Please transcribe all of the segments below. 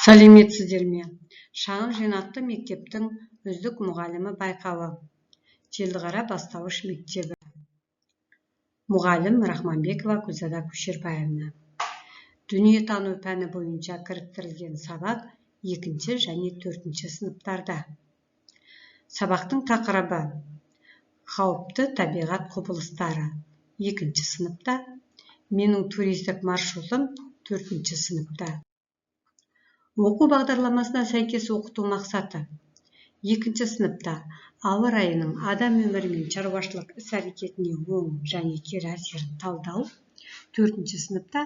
Сәлеметсіздер ме? Шағын жинақты мектептің үздік мұғалімі байқауы. Телдіғара бастауыш мектебі. Мұғалім Рахманбекова Гүлзада Көшербаевна. Дүниетану пәні бойынша кіріктірілген сабақ 2 және 4 сыныптарда. Сабақтың тақырыбы қауіпті табиғат құбылыстары 2 сыныпта. Менің туристік маршрутым 4 сыныпта. Оқу бағдарламасына сәйкес оқыту мақсаты 2 сыныпта ауа райының адам өмірі мен шаруашылық іс-әрекетіне оң және кері әсерін талдау. 4 сыныпта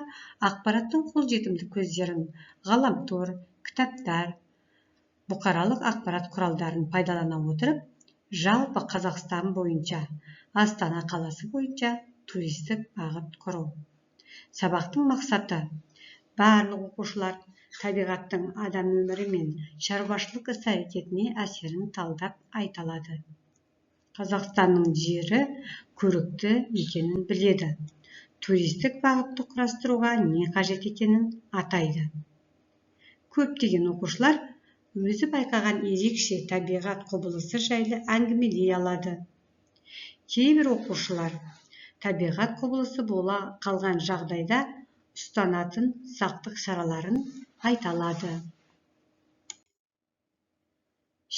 ақпараттың қолжетімді көздерін, ғаламтор, кітаптар, бұқаралық ақпарат құралдарын пайдалана отырып, жалпы Қазақстан бойынша, Астана қаласы бойынша туристік бағыт құру. Сабақтың мақсаты барлық оқушылар табиғаттың адам өмірі мен шаруашылық іс-әрекетіне әсерін талдап айта алады. Қазақстанның жері көрікті екенін біледі. Туристік бағытты құрастыруға не қажет екенін атайды. Көптеген оқушылар өзі байқаған ерекше табиғат құбылысы жайлы әңгімелей алады. Кейбір оқушылар табиғат құбылысы бола қалған жағдайда ұстанатын сақтық шараларын айта алады.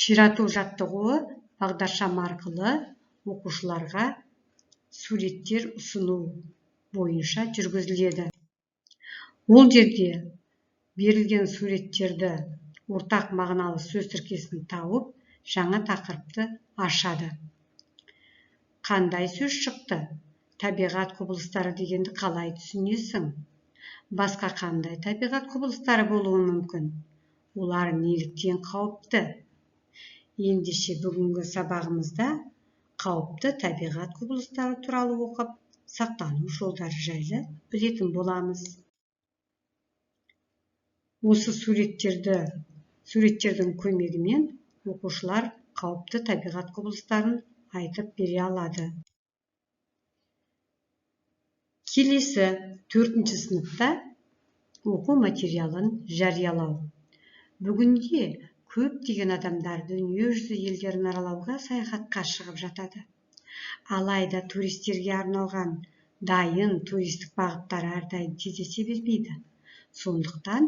Ширату жаттығуы бағдарлама арқылы оқушыларға суреттер ұсыну бойынша жүргізіледі. Ол жерде берілген суреттерді ортақ мағыналы сөз тіркесін тауып, жаңа тақырыпты ашады. Қандай сөз шықты? Табиғат құбылыстары дегенді қалай түсінесің? Басқа қандай табиғат құбылыстары болуы мүмкін? Олар неліктен қауіпті? Ендеше бүгінгі сабағымызда қауіпті табиғат құбылыстары туралы оқып, сақтану жолдары жайлы білетін боламыз. Осы суреттердің көмегімен оқушылар қауіпті табиғат құбылыстарын айтып бере алады. Келесі 4 сыныпта оқу материалын жариялау. Бүгінде көптеген адамдар дүниежүзі елдерін аралауға саяхатқа шығып жатады. Алайда туристерге арналған дайын туристік бағыттар әрдайым кездесе бермейді. Сондықтан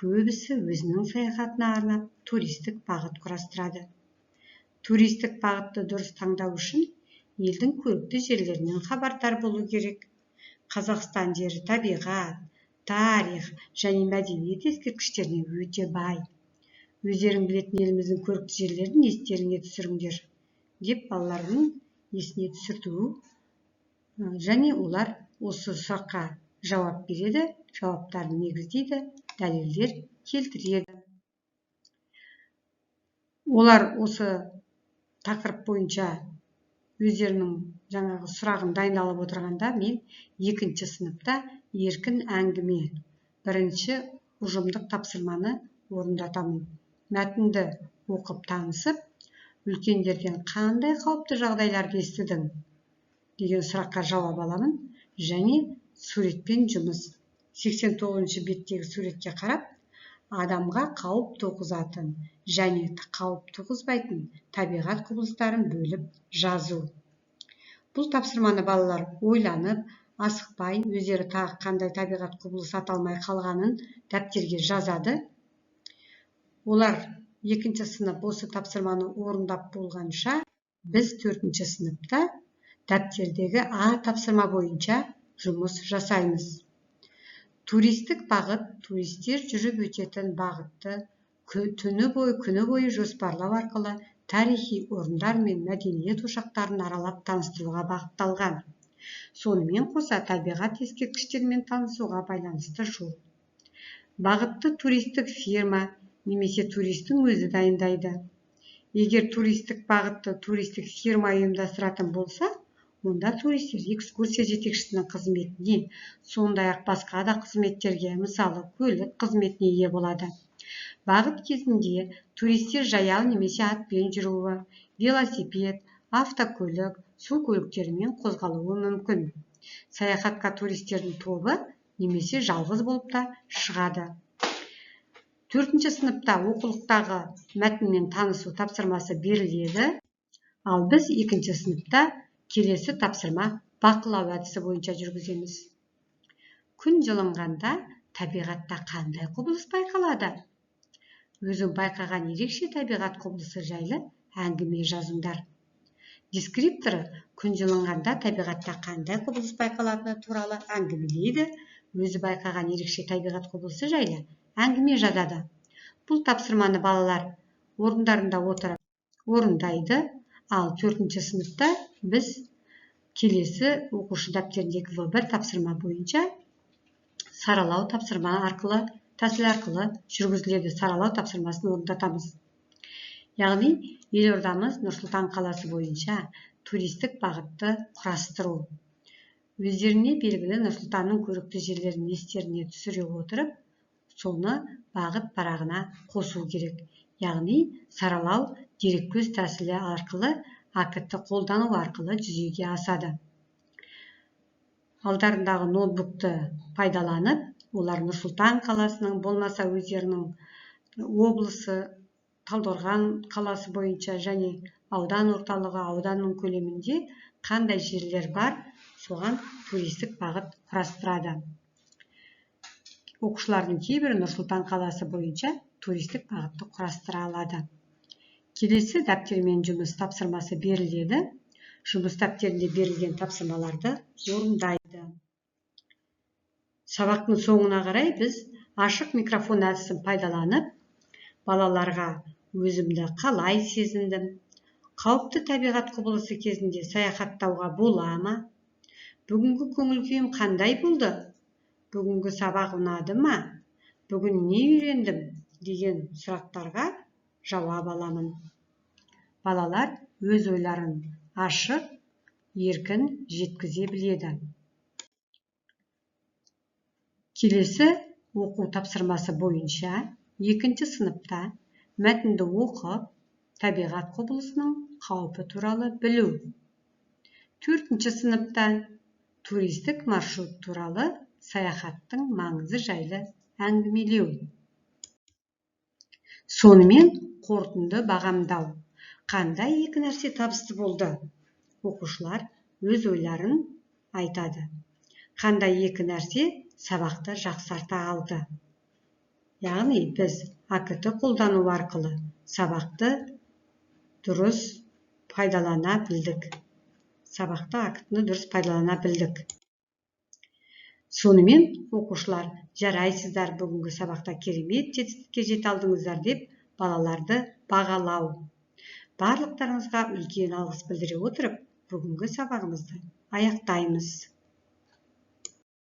көбісі өзінің саяхатына арнап туристік бағыт құрастырады. Туристік бағытты дұрыс таңдау үшін елдің көрікті жерлерінен хабардар болу керек. Қазақстан жері табиғат, тарих және мәдениет ескерткіштеріне өте бай. Өздерің білетін еліміздің көрікті жерлерін естеріңе түсіріңдер деп балалардың есіне түсірту, және олар осы сұраққа жауап береді, жауаптарын негіздейді, дәлелдер келтіреді. Олар осы тақырып бойынша өздерінің жаңағы сұрағын дайындалып отырғанда, мен 2 сыныпта еркін әңгіме 1 ұжымдық тапсырманы орындатамын. Мәтінді оқып танысып, үлкендерден қандай қауіпті жағдайларды естідің деген сұраққа жауап аламын, және суретпен жұмыс. 89 беттегі суретке қарап, адамға қауіп туғызатын және қауіп туғызбайтын табиғат құбылыстарын бөліп жазу. Бұл тапсырманы балалар ойланып, асықпай, өздері тағы қандай табиғат құбылысы аталмай қалғанын дәптерге жазады. Олар 2 сынып осы тапсырманы орындап болғанша, біз 4 сыныпта дәптердегі А тапсырма бойынша жұмыс жасаймыз. Туристік бағыт, туристер жүріп өтетін бағытты күні бойы жоспарлау арқылы тарихи орындар мен мәдениет ошақтарын аралап таныстыруға бағытталған. Сонымен қоса табиғат ескерткіштерімен танысуға байланысты жол. Бағытты туристік фирма немесе туристің өзі дайындайды. Егер туристік бағытты туристік фирма ұйымдастыратын болса, онда туристер экскурсия жетекшісінің қызметіне, сондай-ақ басқа да қызметтерге, мысалы көлік қызметіне ие болады. Бағыт кезінде туристер жаяу немесе атпен жүруі, велосипед, автокөлік, су көліктерімен қозғалуы мүмкін. Саяхатқа туристердің тобы немесе жалғыз болып та шығады. 4-ші сыныпта оқулықтағы мәтінмен танысу тапсырмасы беріледі, ал біз 2-ші сыныпта келесі тапсырма бақылау әдісі бойынша жүргіземіз. Күн жылынғанда табиғатта қандай құбылыс байқалады? Өзің байқаған ерекше табиғат құбылысы жайлы әңгіме жазыңдар. Дескрипторы күн жылынғанда табиғатта қандай құбылыс байқалатыны туралы әңгімелейді, өзі байқаған ерекше табиғат құбылысы жайлы әңгіме жазады. Бұл тапсырманы балалар орындарында отырып орындайды, ал 4-ші сыныпта біз келесі оқушы дәптеріндегі В1 тапсырма бойынша саралау тапсырма арқылы, тәсіл арқылы жүргізіледі. Саралау тапсырмасын орындатамыз. Яғни, елордамыз Нұр-Сұлтан қаласы бойынша туристік бағытты құрастыру. Өздеріне белгілі Нұр-Сұлтанның көрікті жерлерін естеріне түсіре отырып, соны бағыт парағына қосу керек. Яғни, саралау дереккөз тәсілі арқылы АКТ қолдану арқылы жүзеге асады. Алдарындағы ноутбукты пайдаланып, олар Нұр-Сұлтан қаласының, болмаса өздерінің облысы, Талдықорған қаласы бойынша және аудан орталығы, ауданның көлемінде қандай жерлер бар, соған туристік бағыт құрастырады. Оқушылардың кейбірі Нұр-Сұлтан қаласы бойынша туристік бағытты құрастыра алады. Келесі дәптермен жұмыс тапсырмасы беріледі. Жұмыс дәптерінде берілген тапсырмаларды орындайды. Сабақтың соңына қарай біз ашық микрофон әдісін пайдаланып, балаларға өзімді қалай сезіндім, қауіпті табиғат құбылысы кезінде саяхаттауға бола ма, бүгінгі көңіл күйім қандай болды, бүгінгі сабақ ұнады ма, бүгін не үйрендім деген сұрақтарға жауап аламын. Балалар өз ойларын ашық, еркін жеткізе біледі. Келесі оқу тапсырмасы бойынша 2-ші сыныпта мәтінді оқып, табиғат құбылысының қаупі туралы білу. 4-ші сыныпта туристік маршрут туралы саяхаттың маңызы жайлы әңгімелеу. Сонымен қорытынды бағамдау. Қандай екі нәрсе табысты болды? Оқушылар өз ойларын айтады. Қандай екі нәрсе сабақты жақсарта алды? Яғни біз АКТ қолдану арқылы сабақты дұрыс пайдалана білдік. Сабақты АКТ-ны дұрыс пайдалана білдік. Сонымен оқушылар жарайсыздар, бүгінгі сабақта керемет жетістікке жете алдыңыздар деп балаларды бағалау. Барлықтарыңызға үлкен алғыс білдіре отырып, бүгінгі сабағымызды аяқтаймыз.